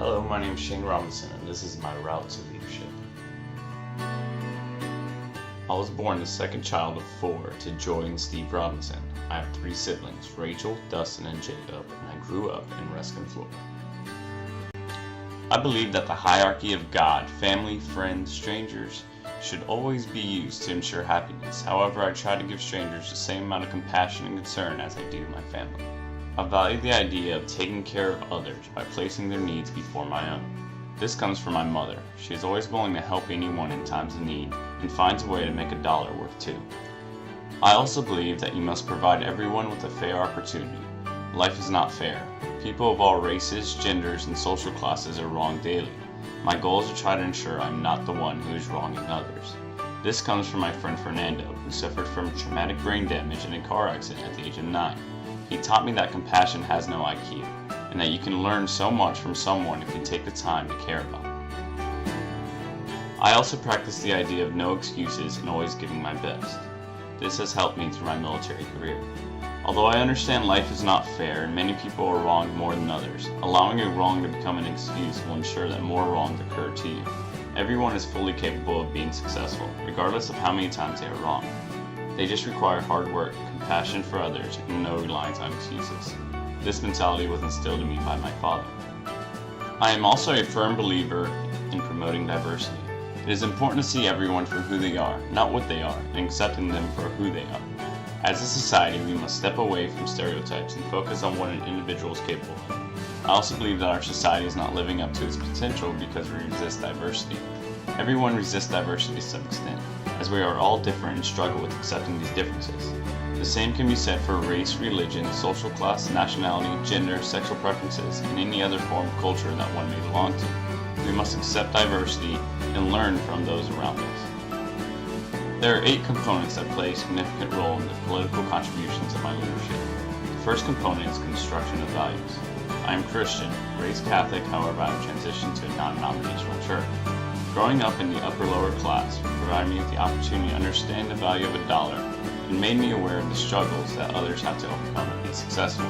Hello, my name is Shane Robinson, and this is my route to leadership. I was born the second child of 4 to Joy and Steve Robinson. I have 3 siblings, Rachel, Dustin, and Jacob, and I grew up in Reston, Florida. I believe that the hierarchy of God, family, friends, strangers should always be used to ensure happiness. However, I try to give strangers the same amount of compassion and concern as I do my family. I value the idea of taking care of others by placing their needs before my own. This comes from my mother. She is always willing to help anyone in times of need and finds a way to make $1 worth 2. I also believe that you must provide everyone with a fair opportunity. Life is not fair. People of all races, genders, and social classes are wronged daily. My goal is to try to ensure I'm not the one who is wronging others. This comes from my friend Fernando, who suffered from traumatic brain damage in a car accident at the age of 9. He taught me that compassion has no IQ, and that you can learn so much from someone if you take the time to care about them. I also practice the idea of no excuses and always giving my best. This has helped me through my military career. Although I understand life is not fair and many people are wronged more than others, allowing a wrong to become an excuse will ensure that more wrongs occur to you. Everyone is fully capable of being successful, regardless of how many times they are wrong. They just require hard work, compassion for others, and no reliance on excuses. This mentality was instilled in me by my father. I am also a firm believer in promoting diversity. It is important to see everyone for who they are, not what they are, and accepting them for who they are. As a society, we must step away from stereotypes and focus on what an individual is capable of. I also believe that our society is not living up to its potential because we resist diversity. Everyone resists diversity to some extent, as we are all different and struggle with accepting these differences. The same can be said for race, religion, social class, nationality, gender, sexual preferences, and any other form of culture that one may belong to. We must accept diversity and learn from those around us. There are 8 components that play a significant role in the political contributions of my leadership. The first component is construction of values. I am Christian, raised Catholic, however I have transitioned to a non-denominational church. Growing up in the upper-lower class provided me with the opportunity to understand the value of $1 and made me aware of the struggles that others have to overcome to be successful.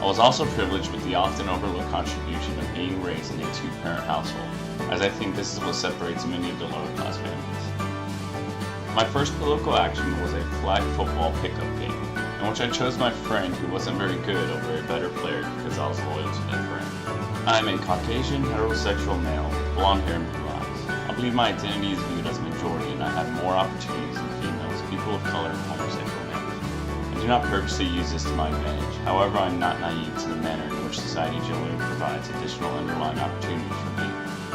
I was also privileged with the often overlooked contribution of being raised in a 2-parent household, as I think this is what separates many of the lower-class families. My first political action was a flag football pickup game, in which I chose my friend who wasn't very good over a better player because I was loyal to that friend. I am a Caucasian heterosexual male with blonde hair and blue eyes. I believe my identity is viewed as a majority and I have more opportunities than females, people of color, and homosexual males. I do not purposely use this to my advantage. However, I am not naive to the manner in which society generally provides additional underlying opportunities for me,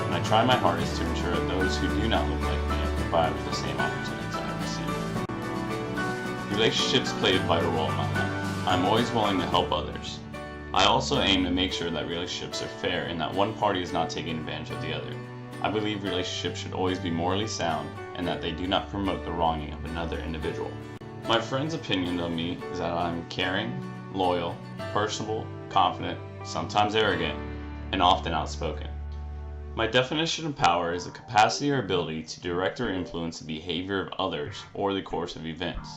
and I try my hardest to ensure that those who do not look like me are provided with the same opportunities I have received. Relationships play a vital role in my life. I am always willing to help others. I also aim to make sure that relationships are fair and that one party is not taking advantage of the other. I believe relationships should always be morally sound and that they do not promote the wronging of another individual. My friend's opinion of me is that I am caring, loyal, personable, confident, sometimes arrogant, and often outspoken. My definition of power is the capacity or ability to direct or influence the behavior of others or the course of events.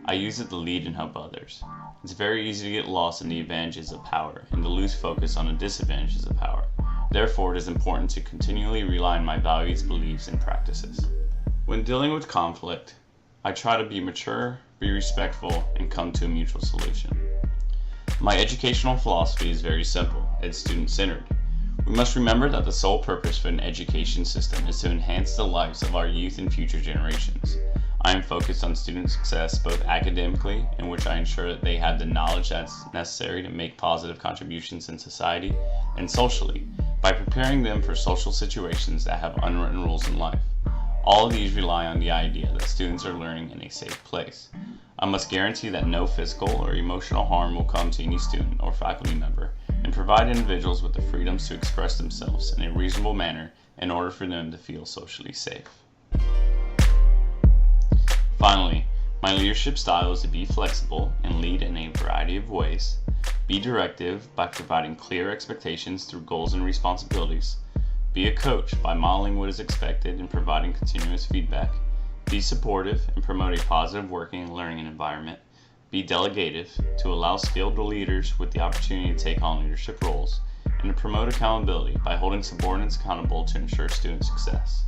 I use it to lead and help others. It's very easy to get lost in the advantages of power and to lose focus on the disadvantages of power. Therefore, it is important to continually rely on my values, beliefs, and practices. When dealing with conflict, I try to be mature, be respectful, and come to a mutual solution. My educational philosophy is very simple. It's student-centered. We must remember that the sole purpose for an education system is to enhance the lives of our youth and future generations. I am focused on student success both academically, in which I ensure that they have the knowledge that's necessary to make positive contributions in society, and socially, by preparing them for social situations that have unwritten rules in life. All of these rely on the idea that students are learning in a safe place. I must guarantee that no physical or emotional harm will come to any student or faculty member, and provide individuals with the freedoms to express themselves in a reasonable manner in order for them to feel socially safe. Finally, my leadership style is to be flexible and lead in a variety of ways, be directive by providing clear expectations through goals and responsibilities, be a coach by modeling what is expected and providing continuous feedback, be supportive and promote a positive working and learning environment, be delegative to allow skilled leaders with the opportunity to take on leadership roles, and and to promote accountability by holding subordinates accountable to ensure student success.